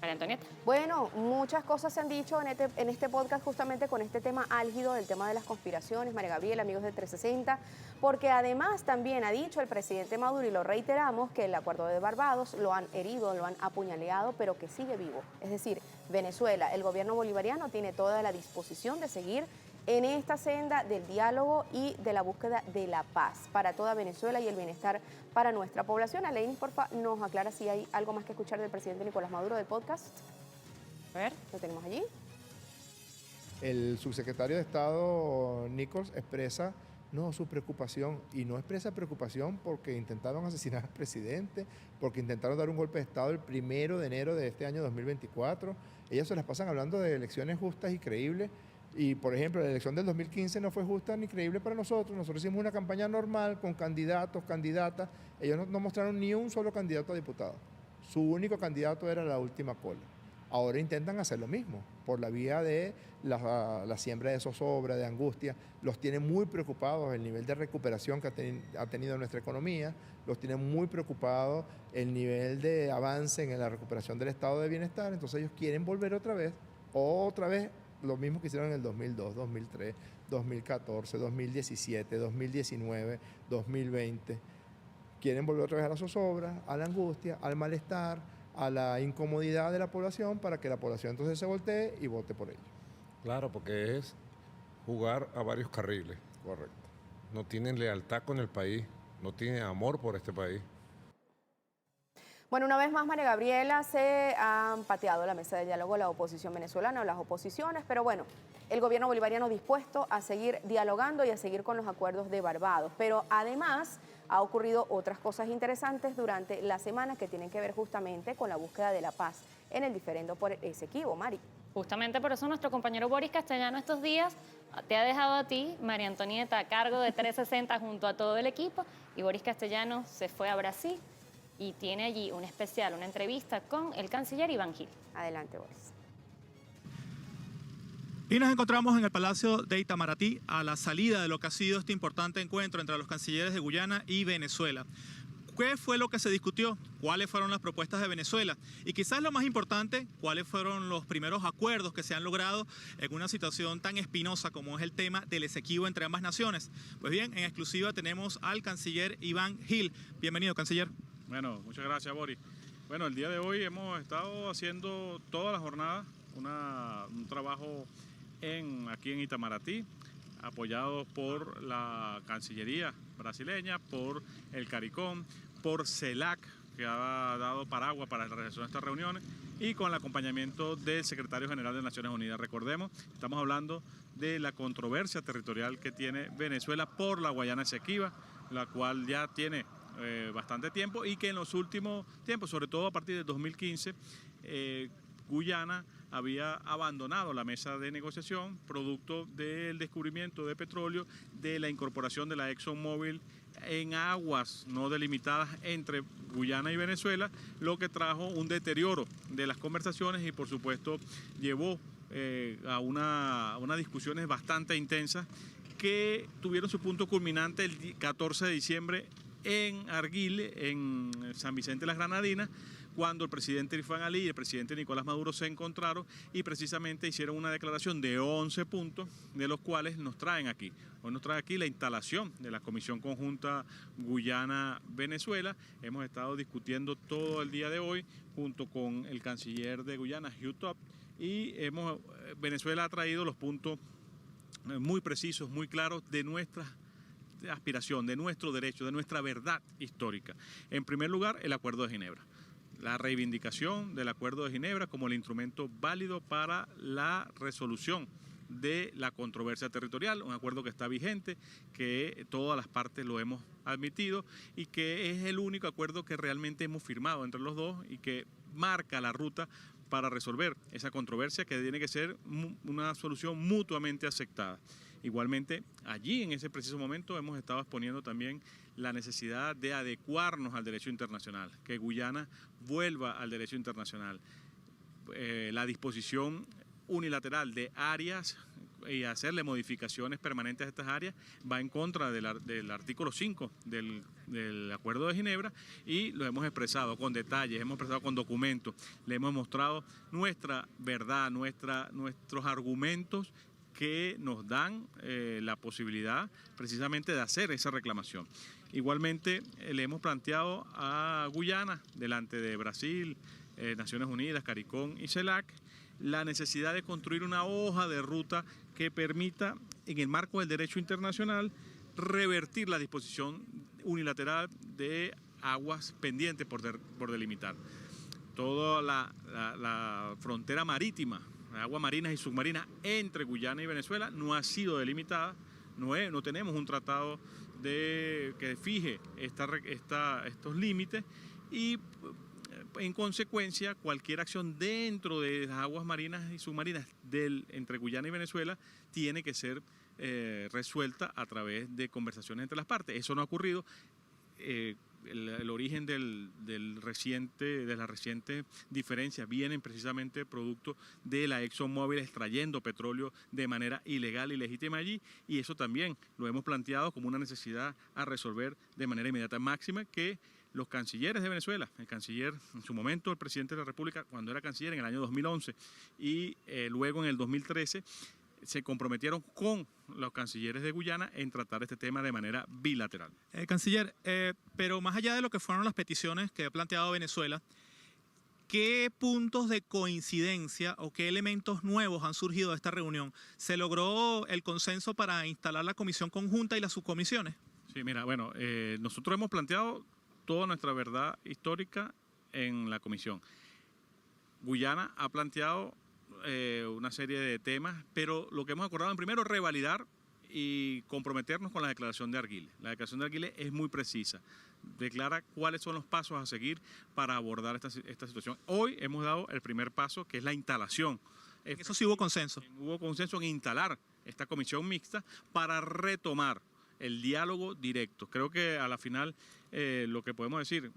María Antonieta. Bueno, muchas cosas se han dicho en este podcast justamente con este tema álgido, del tema de las conspiraciones, María Gabriela, amigos de 360, porque además también ha dicho el presidente Maduro, y lo reiteramos, que el acuerdo de Barbados lo han herido, lo han apuñaleado, pero que sigue vivo. Es decir, Venezuela, el gobierno bolivariano tiene toda la disposición de seguir en esta senda del diálogo y de la búsqueda de la paz para toda Venezuela y el bienestar para nuestra población. Aleini, porfa, nos aclara si hay algo más que escuchar del presidente Nicolás Maduro del podcast. A ver, lo tenemos allí. El subsecretario de Estado, Nichols, expresa su preocupación, y no expresa preocupación porque intentaron asesinar al presidente, porque intentaron dar un golpe de Estado el 1 de enero de este año 2024. Ellos se las pasan hablando de elecciones justas y creíbles. Y, por ejemplo, la elección del 2015 no fue justa ni creíble para nosotros. Nosotros hicimos una campaña normal con candidatos, candidatas. Ellos no mostraron ni un solo candidato a diputado. Su único candidato era la última cola. Ahora intentan hacer lo mismo por la vía de la siembra de zozobra, de angustia. Los tiene muy preocupados el nivel de recuperación que ha tenido nuestra economía. Los tiene muy preocupados el nivel de avance en la recuperación del estado de bienestar. Entonces ellos quieren volver otra vez lo mismo que hicieron en el 2002, 2003, 2014, 2017, 2019, 2020. Quieren volver otra vez a la zozobra, a la angustia, al malestar, a la incomodidad de la población para que la población entonces se voltee y vote por ellos. Claro, porque es jugar a varios carriles. Correcto. No tienen lealtad con el país, no tienen amor por este país. Bueno, una vez más, María Gabriela, se han pateado la mesa de diálogo la oposición venezolana o las oposiciones, pero bueno, el gobierno bolivariano dispuesto a seguir dialogando y a seguir con los acuerdos de Barbados. Pero además ha ocurrido otras cosas interesantes durante la semana que tienen que ver justamente con la búsqueda de la paz en el diferendo por Esequibo, Mari. Justamente por eso nuestro compañero Boris Castellano estos días te ha dejado a ti, María Antonieta, a cargo de 360 junto a todo el equipo, y Boris Castellano se fue a Brasil y tiene allí un especial, una entrevista con el canciller Iván Gil. Adelante, Boris. Y nos encontramos en el Palacio de Itamaraty a la salida de lo que ha sido este importante encuentro entre los cancilleres de Guyana y Venezuela. ¿Qué fue lo que se discutió? ¿Cuáles fueron las propuestas de Venezuela? Y quizás lo más importante, ¿cuáles fueron los primeros acuerdos que se han logrado en una situación tan espinosa como es el tema del Esequibo entre ambas naciones? Pues bien, en exclusiva tenemos al canciller Iván Gil. Bienvenido, canciller. Bueno, muchas gracias, Boris. Bueno, el día de hoy hemos estado haciendo toda la jornada un trabajo aquí en Itamaraty, apoyados por la Cancillería brasileña, por el CARICOM, por CELAC, que ha dado paraguas para la realización de estas reuniones, y con el acompañamiento del Secretario General de Naciones Unidas. Recordemos, estamos hablando de la controversia territorial que tiene Venezuela por la Guayana Esequiba, la cual ya tiene bastante tiempo y que en los últimos tiempos, sobre todo a partir de 2015, Guyana había abandonado la mesa de negociación producto del descubrimiento de petróleo, de la incorporación de la ExxonMobil en aguas no delimitadas entre Guyana y Venezuela, lo que trajo un deterioro de las conversaciones y por supuesto llevó a unas discusiones bastante intensas que tuvieron su punto culminante el 14 de diciembre en Arguil, en San Vicente de las Granadinas, cuando el presidente Irfan Ali y el presidente Nicolás Maduro se encontraron y precisamente hicieron una declaración de 11 puntos, de los cuales nos traen aquí. Hoy nos trae aquí la instalación de la Comisión Conjunta Guyana-Venezuela. Hemos estado discutiendo todo el día de hoy junto con el canciller de Guyana, Hugh Top, y Venezuela ha traído los puntos muy precisos, muy claros de nuestra aspiración, de nuestro derecho, de nuestra verdad histórica. En primer lugar, el Acuerdo de Ginebra. La reivindicación del Acuerdo de Ginebra como el instrumento válido para la resolución de la controversia territorial, un acuerdo que está vigente, que todas las partes lo hemos admitido y que es el único acuerdo que realmente hemos firmado entre los dos y que marca la ruta para resolver esa controversia que tiene que ser una solución mutuamente aceptada. Igualmente, allí en ese preciso momento hemos estado exponiendo también la necesidad de adecuarnos al derecho internacional, que Guyana vuelva al derecho internacional. La disposición unilateral de áreas y hacerle modificaciones permanentes a estas áreas va en contra del artículo 5 del Acuerdo de Ginebra y lo hemos expresado con detalles, hemos expresado con documentos, le hemos mostrado nuestra verdad, nuestros argumentos que nos dan la posibilidad precisamente de hacer esa reclamación. Igualmente le hemos planteado a Guyana, delante de Brasil, Naciones Unidas, CARICOM y CELAC, la necesidad de construir una hoja de ruta que permita, en el marco del derecho internacional, revertir la disposición unilateral de aguas pendientes por delimitar. Toda la frontera marítima, aguas marinas y submarinas entre Guyana y Venezuela no ha sido delimitada, no tenemos un tratado que fije estos límites y en consecuencia cualquier acción dentro de las aguas marinas y submarinas entre Guyana y Venezuela tiene que ser resuelta a través de conversaciones entre las partes. Eso no ha ocurrido. El origen de las recientes diferencias vienen precisamente producto de la ExxonMobil extrayendo petróleo de manera ilegal y legítima allí, y eso también lo hemos planteado como una necesidad a resolver de manera inmediata. Máxima que los cancilleres de Venezuela, el canciller en su momento, el presidente de la República, cuando era canciller en el año 2011 y luego en el 2013, se comprometieron con los cancilleres de Guyana en tratar este tema de manera bilateral. Canciller, pero más allá de lo que fueron las peticiones que ha planteado Venezuela, ¿qué puntos de coincidencia o qué elementos nuevos han surgido de esta reunión? ¿Se logró el consenso para instalar la comisión conjunta y las subcomisiones? Sí, mira, bueno, nosotros hemos planteado toda nuestra verdad histórica en la comisión. Guyana ha planteado una serie de temas, pero lo que hemos acordado en primero, revalidar y comprometernos con la declaración de Arguiles. La declaración de Arguiles es muy precisa, declara cuáles son los pasos a seguir para abordar esta situación. Hoy hemos dado el primer paso, que es la instalación. Eso sí hubo consenso. Hubo consenso en instalar esta comisión mixta para retomar el diálogo directo. Creo que a la final lo que podemos decir,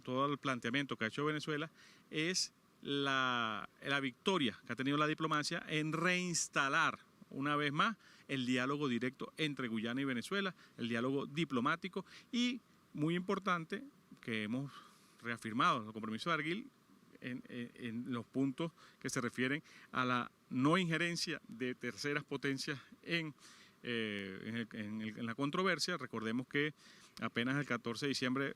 todo el planteamiento que ha hecho Venezuela, es la victoria que ha tenido la diplomacia en reinstalar una vez más el diálogo directo entre Guyana y Venezuela, el diálogo diplomático, y muy importante que hemos reafirmado el compromiso de Arguiles en los puntos que se refieren a la no injerencia de terceras potencias en la controversia. Recordemos que apenas el 14 de diciembre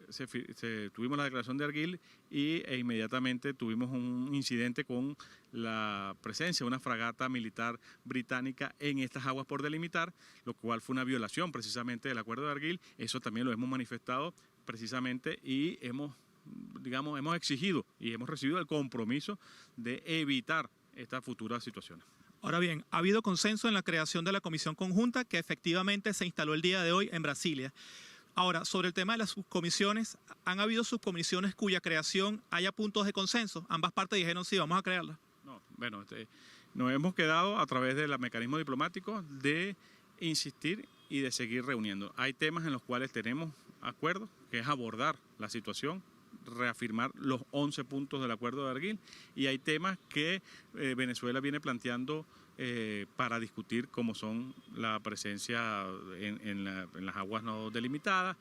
tuvimos la declaración de Arguiles e inmediatamente tuvimos un incidente con la presencia de una fragata militar británica en estas aguas por delimitar, lo cual fue una violación precisamente del acuerdo de Arguiles. Eso también lo hemos manifestado precisamente y hemos exigido y hemos recibido el compromiso de evitar estas futuras situaciones. Ahora bien, ha habido consenso en la creación de la comisión conjunta que efectivamente se instaló el día de hoy en Brasilia. Ahora, sobre el tema de las subcomisiones, ¿han habido subcomisiones cuya creación haya puntos de consenso? Ambas partes dijeron sí, vamos a crearla. No, bueno, nos hemos quedado a través del mecanismo diplomático de insistir y de seguir reuniendo. Hay temas en los cuales tenemos acuerdo, que es abordar la situación, reafirmar los 11 puntos del acuerdo de Arguiles, y hay temas que Venezuela viene planteando para discutir, como son la presencia en las aguas no delimitadas,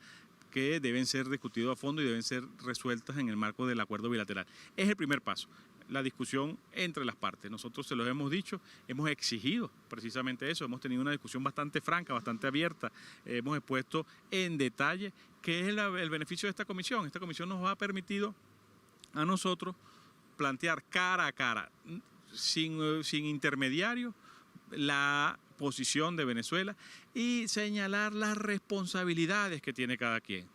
que deben ser discutidos a fondo y deben ser resueltas en el marco del acuerdo bilateral. Es el primer paso, la discusión entre las partes. Nosotros se los hemos dicho, hemos exigido precisamente eso, hemos tenido una discusión bastante franca, bastante abierta, hemos expuesto en detalle qué es el beneficio de esta comisión. Esta comisión nos ha permitido a nosotros plantear cara a cara, sin intermediario, la posición de Venezuela y señalar las responsabilidades que tiene cada quien.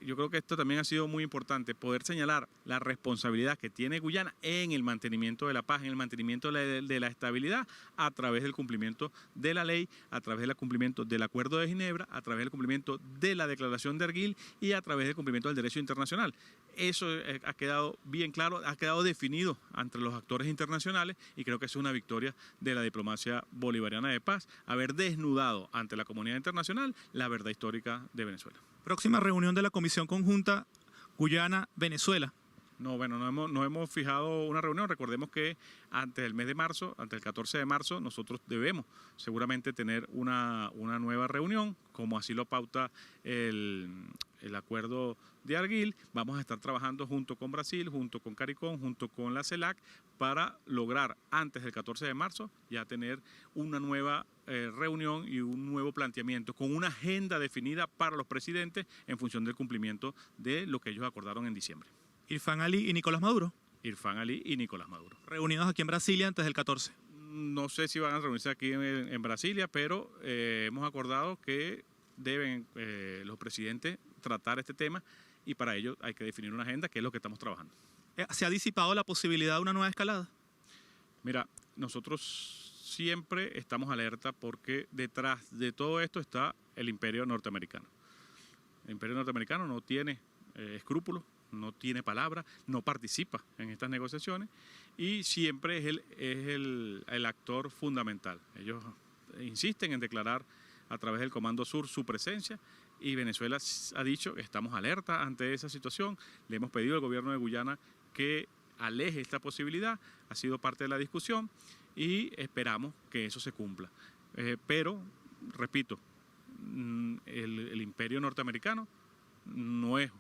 Yo creo que esto también ha sido muy importante, poder señalar la responsabilidad que tiene Guyana en el mantenimiento de la paz, en el mantenimiento de la estabilidad, a través del cumplimiento de la ley, a través del cumplimiento del Acuerdo de Ginebra, a través del cumplimiento de la Declaración de Arguiles y a través del cumplimiento del derecho internacional. Eso ha quedado bien claro, ha quedado definido entre los actores internacionales, y creo que es una victoria de la diplomacia bolivariana de paz, haber desnudado ante la comunidad internacional la verdad histórica de Venezuela. Próxima reunión de la Comisión Conjunta Guyana-Venezuela. No, bueno, no hemos fijado una reunión. Recordemos que antes del mes de marzo, antes del 14 de marzo, nosotros debemos seguramente tener una nueva reunión, como así lo pauta el acuerdo de Arguiles. Vamos a estar trabajando junto con Brasil, junto con CARICOM, junto con la CELAC, para lograr antes del 14 de marzo ya tener una nueva reunión y un nuevo planteamiento con una agenda definida para los presidentes en función del cumplimiento de lo que ellos acordaron en diciembre. Irfan Ali y Nicolás Maduro. Irfan Ali y Nicolás Maduro. Reunidos aquí en Brasilia antes del 14. No sé si van a reunirse aquí en Brasilia, pero hemos acordado que deben los presidentes tratar este tema, y para ello hay que definir una agenda, que es lo que estamos trabajando. ¿Se ha disipado la posibilidad de una nueva escalada? Mira, nosotros siempre estamos alerta porque detrás de todo esto está el imperio norteamericano. El imperio norteamericano no tiene escrúpulos, no tiene palabra, no participa en estas negociaciones y siempre es el actor fundamental. Ellos insisten en declarar a través del Comando Sur su presencia, y Venezuela ha dicho que estamos alerta ante esa situación. Le hemos pedido al gobierno de Guyana que aleje esta posibilidad, ha sido parte de la discusión y esperamos que eso se cumpla. Pero, repito, el imperio norteamericano no es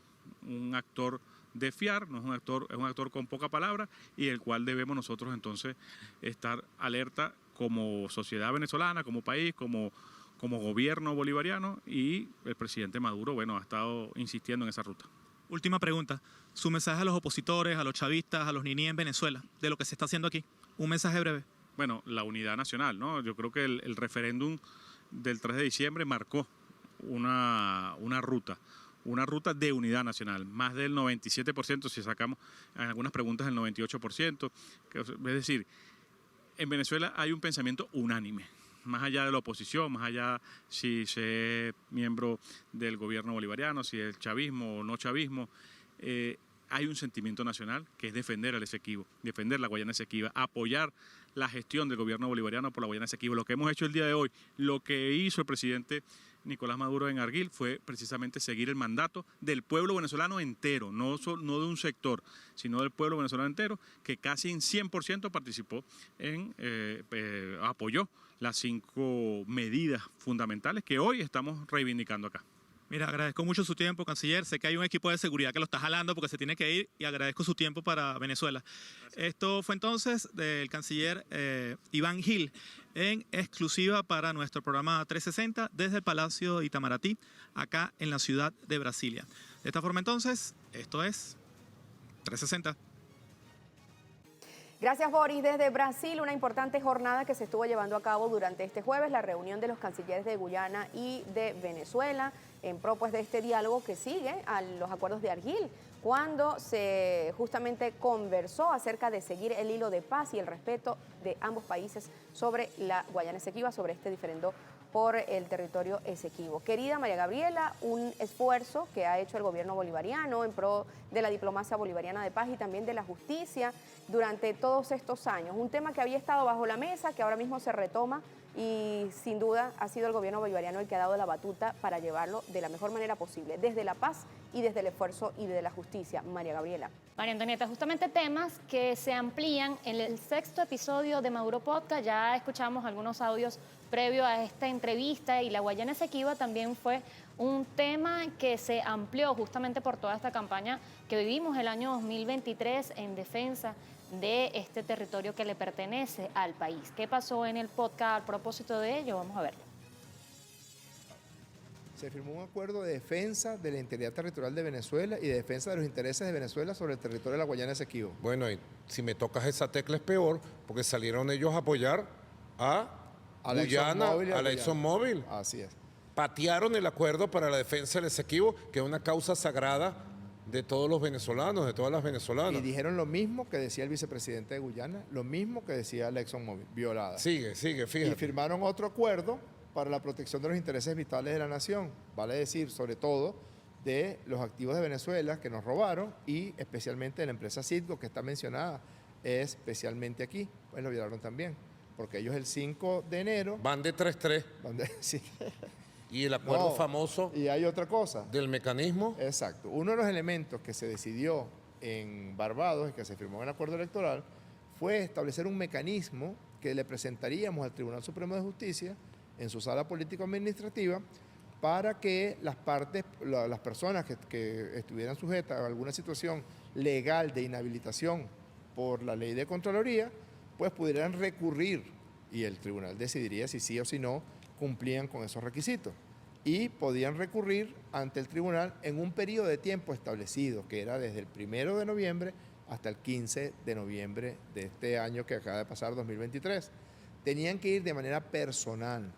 un actor de fiar, no es un actor con poca palabra, y el cual debemos nosotros entonces estar alerta como sociedad venezolana, como país, como gobierno bolivariano, y el presidente Maduro, bueno, ha estado insistiendo en esa ruta. Última pregunta. Su mensaje a los opositores, a los chavistas, a los niní en Venezuela, de lo que se está haciendo aquí. Un mensaje breve. Bueno, la unidad nacional, ¿no? Yo creo que el referéndum del 3 de diciembre marcó una ruta de unidad nacional. Más del 97%, si sacamos en algunas preguntas el 98%. Es decir, en Venezuela hay un pensamiento unánime, más allá de la oposición, más allá si se es miembro del gobierno bolivariano, si es chavismo o no chavismo, hay un sentimiento nacional que es defender al Esequibo, defender la Guayana Esequiba, apoyar la gestión del gobierno bolivariano por la Guayana Esequiba. Lo que hemos hecho el día de hoy, lo que hizo el presidente Nicolás Maduro en Argel fue precisamente seguir el mandato del pueblo venezolano entero, no de un sector, sino del pueblo venezolano entero, que casi en 100% participó apoyó las 5 medidas fundamentales que hoy estamos reivindicando acá. Mira, agradezco mucho su tiempo, canciller. Sé que hay un equipo de seguridad que lo está jalando porque se tiene que ir, y agradezco su tiempo para Venezuela. Gracias. Esto fue entonces del canciller Iván Gil, en exclusiva para nuestro programa 360 desde el Palacio de Itamaraty, acá en la ciudad de Brasilia. De esta forma entonces, esto es 360. Gracias, Boris. Desde Brasil, una importante jornada que se estuvo llevando a cabo durante este jueves, la reunión de los cancilleres de Guyana y de Venezuela, en pro pues, de este diálogo que sigue a los acuerdos de Argel, cuando se justamente conversó acerca de seguir el hilo de paz y el respeto de ambos países sobre la Guayana Esequiba, sobre este diferendo por el territorio Esequibo. Querida María Gabriela, un esfuerzo que ha hecho el gobierno bolivariano en pro de la diplomacia bolivariana de paz y también de la justicia durante todos estos años. Un tema que había estado bajo la mesa, que ahora mismo se retoma, y sin duda ha sido el gobierno bolivariano el que ha dado la batuta para llevarlo de la mejor manera posible, desde la paz y desde el esfuerzo y de la justicia. María Gabriela. María Antonieta, justamente temas que se amplían en el 6º episodio de Maduro Podcast. Ya escuchamos algunos audios previo a esta entrevista, y la Guayana Esequiba también fue un tema que se amplió justamente por toda esta campaña que vivimos el año 2023 en defensa de este territorio que le pertenece al país. ¿Qué pasó en el podcast a propósito de ello? Vamos a verlo. Se firmó un acuerdo de defensa de la integridad territorial de Venezuela y de defensa de los intereses de Venezuela sobre el territorio de la Guayana Esequibo. Bueno, y si me tocas esa tecla es peor, porque salieron ellos a apoyar a Guyana, a la ExxonMobil. Así es. Patearon el acuerdo para la defensa del Esequibo, que es una causa sagrada de todos los venezolanos, de todas las venezolanas. Y dijeron lo mismo que decía el vicepresidente de Guyana, lo mismo que decía la ExxonMobil, violada. Sigue, fíjate. Y firmaron otro acuerdo para la protección de los intereses vitales de la nación, vale decir, sobre todo de los activos de Venezuela que nos robaron, y especialmente de la empresa Citgo, que está mencionada especialmente aquí, pues lo violaron también, porque ellos el 5 de enero... Van de 3-3. Sí. Y el acuerdo famoso... Y hay otra cosa. Del mecanismo. Exacto. Uno de los elementos que se decidió en Barbados y que se firmó en el acuerdo electoral fue establecer un mecanismo que le presentaríamos al Tribunal Supremo de Justicia en su sala político-administrativa para que las partes, las personas que estuvieran sujetas a alguna situación legal de inhabilitación por la ley de Contraloría, pues pudieran recurrir, y el tribunal decidiría si sí o si no cumplían con esos requisitos. Y podían recurrir ante el tribunal en un periodo de tiempo establecido, que era desde el 1 de noviembre hasta el 15 de noviembre de este año que acaba de pasar, 2023. Tenían que ir de manera personal,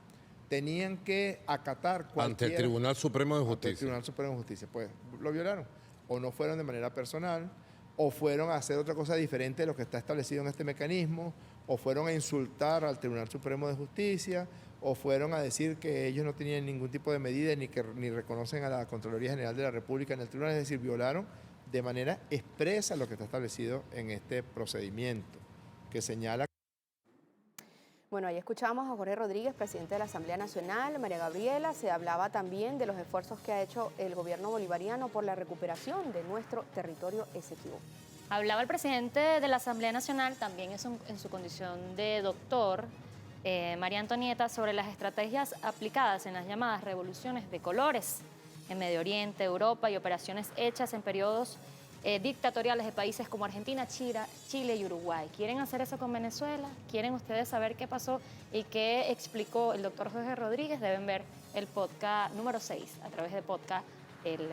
tenían que acatar ante el Tribunal Supremo de Justicia. Ante el Tribunal Supremo de Justicia. Pues lo violaron. O no fueron de manera personal, o fueron a hacer otra cosa diferente de lo que está establecido en este mecanismo, o fueron a insultar al Tribunal Supremo de Justicia, o fueron a decir que ellos no tenían ningún tipo de medida ni reconocen a la Contraloría General de la República en el tribunal, es decir, violaron de manera expresa lo que está establecido en este procedimiento, que señala... Bueno, ahí escuchamos a Jorge Rodríguez, presidente de la Asamblea Nacional. María Gabriela, se hablaba también de los esfuerzos que ha hecho el gobierno bolivariano por la recuperación de nuestro territorio Esequibo. Hablaba el presidente de la Asamblea Nacional, también en su condición de doctor, María Antonieta, sobre las estrategias aplicadas en las llamadas revoluciones de colores en Medio Oriente, Europa, y operaciones hechas en periodos dictatoriales de países como Argentina, Chile y Uruguay. ¿Quieren hacer eso con Venezuela? ¿Quieren ustedes saber qué pasó y qué explicó el doctor Jorge Rodríguez? Deben ver el podcast número 6 a través de podcast, el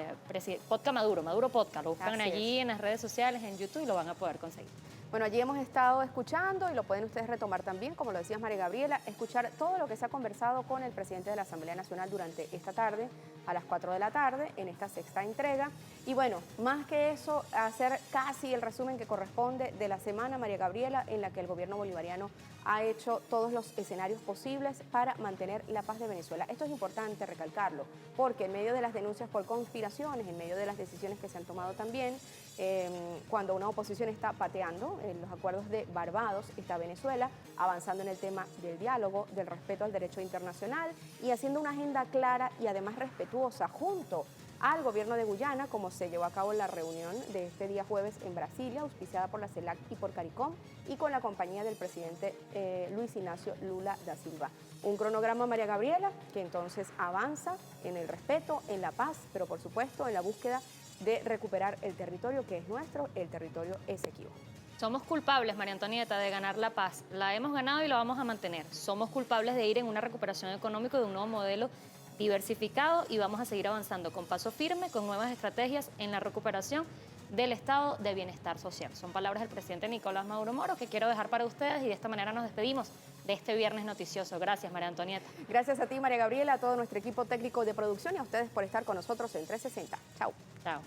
podcast Maduro Podcast. Lo buscan allí en las redes sociales, en YouTube, y lo van a poder conseguir. Bueno, allí hemos estado escuchando y lo pueden ustedes retomar también, como lo decías María Gabriela, escuchar todo lo que se ha conversado con el presidente de la Asamblea Nacional durante esta tarde, a las 4 de la tarde, en esta sexta entrega. Y bueno, más que eso, hacer casi el resumen que corresponde de la semana, María Gabriela, en la que el gobierno bolivariano ha hecho todos los escenarios posibles para mantener la paz de Venezuela. Esto es importante recalcarlo, porque en medio de las denuncias por conspiraciones, en medio de las decisiones que se han tomado también, cuando una oposición está pateando en los acuerdos de Barbados, está Venezuela avanzando en el tema del diálogo, del respeto al derecho internacional y haciendo una agenda clara y además respetuosa junto al gobierno de Guyana, como se llevó a cabo en la reunión de este día jueves en Brasilia, auspiciada por la CELAC y por CARICOM, y con la compañía del presidente Luis Ignacio Lula da Silva. Un cronograma, María Gabriela, que entonces avanza en el respeto, en la paz, pero por supuesto en la búsqueda de recuperar el territorio que es nuestro, el territorio Esequibo. Somos culpables, María Antonieta, de ganar la paz. La hemos ganado y la vamos a mantener. Somos culpables de ir en una recuperación económica de un nuevo modelo diversificado y vamos a seguir avanzando con paso firme, con nuevas estrategias en la recuperación del estado de bienestar social. Son palabras del presidente Nicolás Maduro Moro que quiero dejar para ustedes y de esta manera nos despedimos de este viernes noticioso. Gracias, María Antonieta. Gracias a ti, María Gabriela, a todo nuestro equipo técnico de producción y a ustedes por estar con nosotros en 360. Chao. Chao.